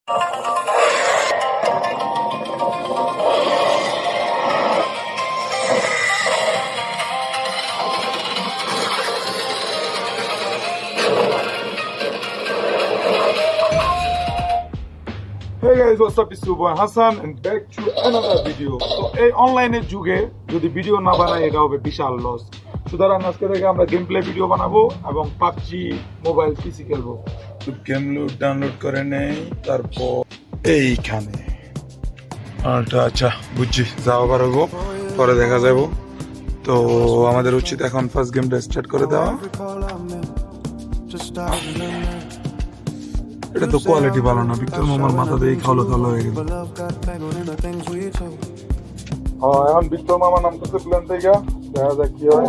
Hey guys, what's up? It's your boy Hassan and back to another video. So এই অনলাইনের যুগে যদি video না বানাই এটা হবে বিশাল লস। সুতরাং আজকে থেকে আমরা গেম প্লে ভিডিও বানাবো এবং পাবজি মোবাইল পিসি খেলবো। তো গেম ডাউনলোড করে নেই, তারপর এইখানে আচ্ছা বুঝছি, যাওয়া পারবো, পরে দেখা যাবো। তো আমাদের উচিত এখন ফার্স্ট গেমটা স্টার্ট করে দেওয়া। এটা তো কোয়ালিটি ভালো না, ভিক্টর মামার মাথা দিয়ে খাওয়া হয়ে গেল। এখন ভিক্টর মামা নাম করতে প্ল্যান থেকে দেখা যাক কি হয়।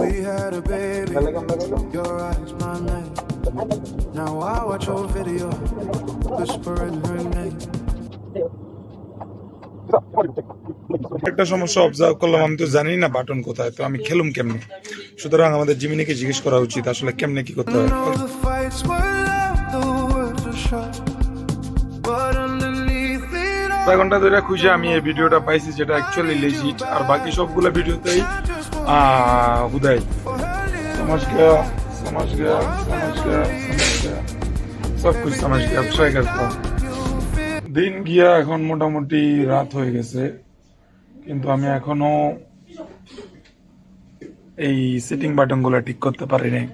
একটা সমস্যা অবজার্ভ করলাম, আমি তো জানি না বাটন কোথায়, তো আমি খেলুম কেমনে। সুতরাং আমাদের জিমিনিকে জিজ্ঞেস করা উচিত আসলে কেমনে কি করতে হয়। ঘন্টা ধরে খুঁজে আমি এই ভিডিওটা পাইছি যেটা অ্যাকচুয়ালি লেজিট, আর বাকি সবগুলো ভিডিওতেই হুদাই সব কিছু সমাজ গিয়া ট্রাই করতাম। দিন গিয়া এখন মোটামুটি রাত হয়ে গেছে, কিন্তু আমি এখনো এই সেটিং বাটন গুলা ঠিক করতে পারি নাই।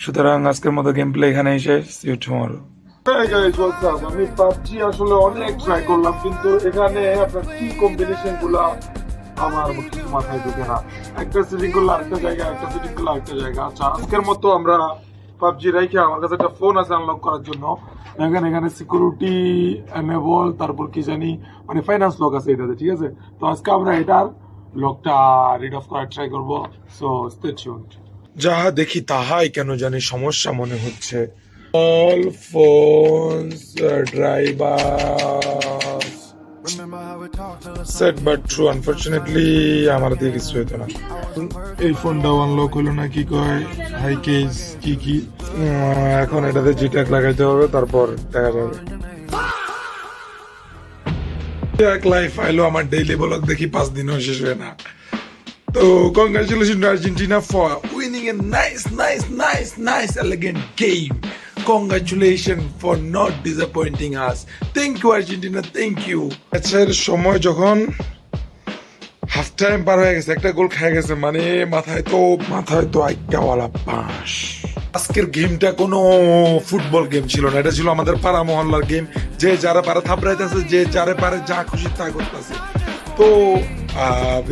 সুতরাং আজকের মতো গেম প্লে এখানে শেষ। See you tomorrow. আমি পাবজি আসলে অনেক ট্রাই করলাম, কিন্তু এখানে আপনার কি কম্বিনেশন গুলা আমার কিছু মাথায় ঢুকে না। একটা সেটিং করলে আরেকটা জায়গা, একটা সেটিং করলে আরেকটা জায়গা। আচ্ছা, আজকের মতো আমরা পাবজি রাইখে আমার কাছে একটা ফোন আছে আনলক করার জন্য। এখানে সিকিউরিটি এনেবল, তারপর কি জানি মানে ফাইন্যান্স লক আছে এটাতে, ঠিক আছে। তো আজকে আমরা এটার লকটা রিড অফ করার ট্রাই করবো। So stay tuned. যাহা দেখি তাহাই কেন জানি সমস্যা মনে হচ্ছে। All phones drivers said but true. Unfortunately আমার দিয়ে কিছু হইতো না। এই ফোনটা আনলক হলো না, কি কয় হাই কেস কি এখন এটাতে জিট্যাগ লাগাইতে হবে, তারপর দেখা যাবে। এক লাইফ আইলো, আমার ডেইলি ব্লগ দেখি 5 দিনও শেষ হয় না। তো congratulations to Argentina for winning a nice elegant game. Congratulations for not disappointing us. Thank you Argentina, thank you. আচ্ছা, সময় যখন হাফ টাইম পার হয়ে গেছে, একটা গোল খেয়ে গেছে, মানে মাথায় তো আইকাওয়ালা বাঁশ। আজকের গেমটা কোনো ফুটবল গেম ছিল না, এটা ছিল আমাদের পাড়া মহল্লার গেম। যে যারা পারে থাপড়াইতেছে, যে যারে পারে যা খুশি তা করতেছে। তো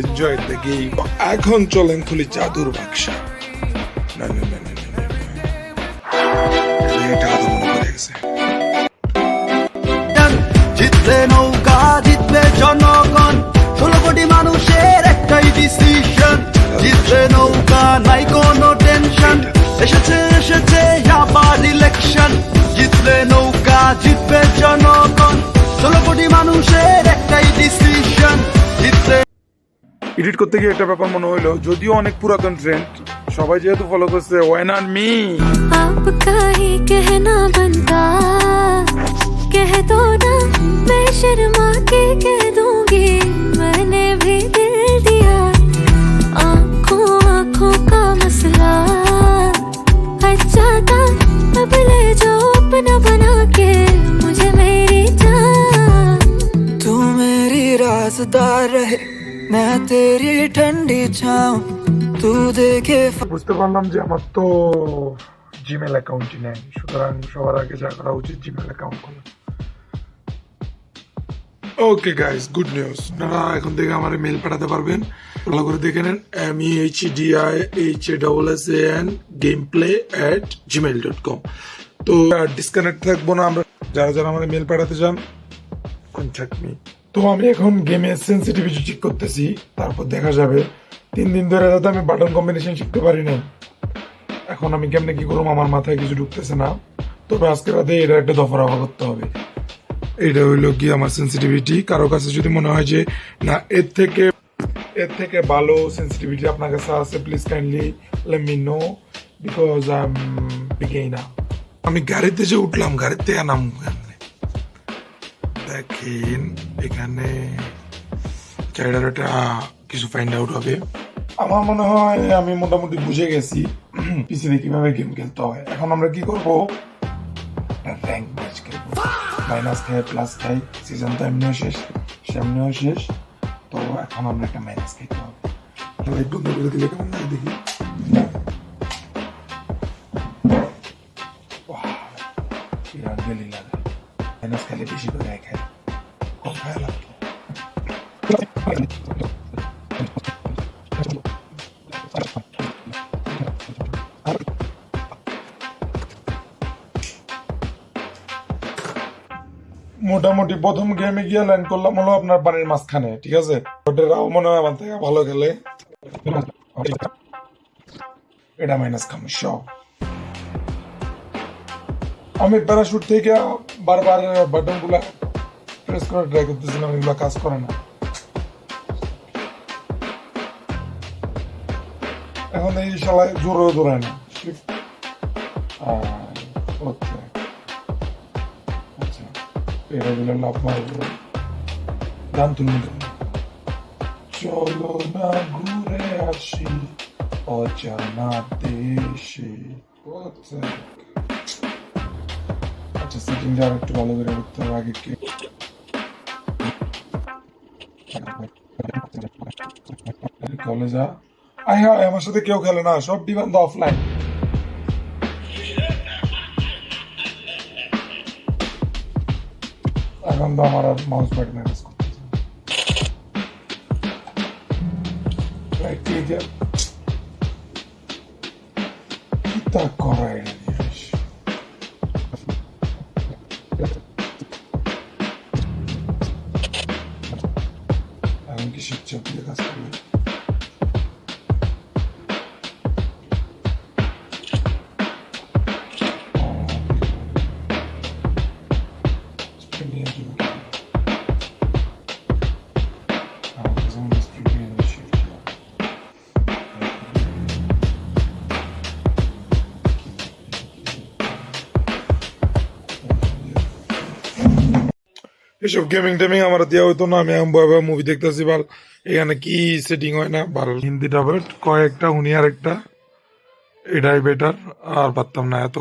এনজয় দ্য গেম। এখন চলেন খুলি জাদুর বাক্সা। না এটা কথা মনে পড়ে গেছে। জিতলে নৌকা, জিতবে জনগণ, 16 কোটি মানুষের একটাই ডিসিশন। জিতলে নৌকা, নাই কোনো টেনশন, এসেছে আবার ইলেকশন। জিতলে নৌকা, জিতবে জনগণ, 16 কোটি মানুষের একটাই ডিসিশন। জিতলে এডিট করতে গিয়ে একটা ব্যাপার মনে হইলো, যদিও অনেক পুরাতন ট্রেন্ড, সবাই যেহেতু ফলো করছে, ওয়াই নট মি? आपका ही कहना बनता, कह दो ना, मैं शर्मा के कह दूंगी, मैंने भी दिल दिया। आँखों का मसला अच्छा था, अब ले जाओ अपना बना के मुझे मेरी जान। तू मेरी राज़दार रहे, मैं तेरी ठंडी छाँव, तू देखे। বুঝতে পারলাম যে আমার তো জিমেল অ্যাকাউন্টই নেই, সুতরাং সবার আগে যা করা উচিত জিমেল অ্যাকাউন্ট খোলা। ওকে গাইস, গুড নিউজ, আপনারা এখন থেকে আমার মেল পাঠাতে পারবেন। ভালো করে দেখে নেন, MEHDIHASSAN gameplay@gmail.com। তো ডিসকানেক্ট থাকবো না আমরা, যারা আমাদের মেল পাঠাতে চান কন্ট্যাক্ট মি। তো আমি এখন গেমের সেন্সিটিভিটি ঠিক করতেছি, তারপর দেখা যাবে। 3 দিন ধরে যাতে আমি বাটন কম্বিনেশন শিখতে পারি না। এখন আমি কেমনে কি করবো আমার মাথায় কিছু ঢুকতেছে না। তবে আজকে রাতে এটা একটা দফারফা করতে হবে। এটা হইলো কি আমার সেন্সিটিভিটি। কারো কাছে যদি মনে হয় যে না এর থেকে ভালো সেন্সিটিভিটি আপনার কাছে আছে, please kindly let me no, because I am beginner. আমি গাড়িতে যে উঠলাম, গাড়িতে নামবো দেখেন এখানে চাইডার একটা কিছু ফাইন্ড আউট হবে। আমার মনে হয় আমি মোটামুটি বুঝে গেছি পিসিতে কিভাবে গেম খেলতে হয়। এখন আমরা কি করব, র্যাঙ্ক ম্যাচ খেলবো, মাইনাস খাই প্লাস খাই, সিজন তো এমনিও শেষ, সামনেও শেষ। তো এখন আমরা একটা মাইনাস খাইতে হবে। লাইট বন্ধ করে দিলে কেমন লাগে দেখি। বিরাট গেলি লাগে, মাইনাস খাইলে বেশি করে খাই, কম খাই লাগতো। মোটামুটি প্রথম গেমে গিয়ে ল্যান্ড করলাম হলো আপনার পানির মাঝখানে, ঠিক আছে। ওটারাও মনে হয় আমার থেকে ভালো খেলে। এটা মাইনাস খাম সব। আমি প্যারাশুট থেকে বারবার বাটন গুলা প্রেস করে ট্রাই করতেছিলাম, এগুলো কাজ করে না। এখন এই শালায় জোরেও দৌড়ায় না। আচ্ছা, এটা দিলে লাভ মারবো। গান তুলুন, চলো না ঘুরে আসি অজানা দেশে। আচ্ছা, সেটিংটা আর একটু ভালো করে করতে হবে আগে। কি কলেজা আয় হায়, আমার সাথে কেউ খেলে না, সব ডিমান্ড অফলাইন। এখন তো আমার আর মাউস প্যাড ম্যানেজ করতেছে কি তা করা এটা জিনিস। এখন কি শিখছে দিয়ে কাজ করবে। এসব গেমিং টেমিং আমার দেওয়া হইতো না, আমি মুভি দেখতেছি বাল। এখানে কি সেটিং হয় না বাল। হিন্দিটা বেট কয়েকটা উনি আর একটা, এটাই বেটার। আর পারতাম না, এত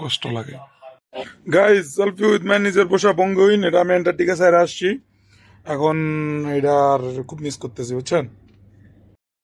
কষ্ট লাগে। গাইজ সেলফি উইথ ম্যান নিজের পোষা বঙ্গহীন, এটা আমি এন্টারটিকা স্যার আসছি এখন। এটা আর খুব মিস করতেছি, বুঝছেন।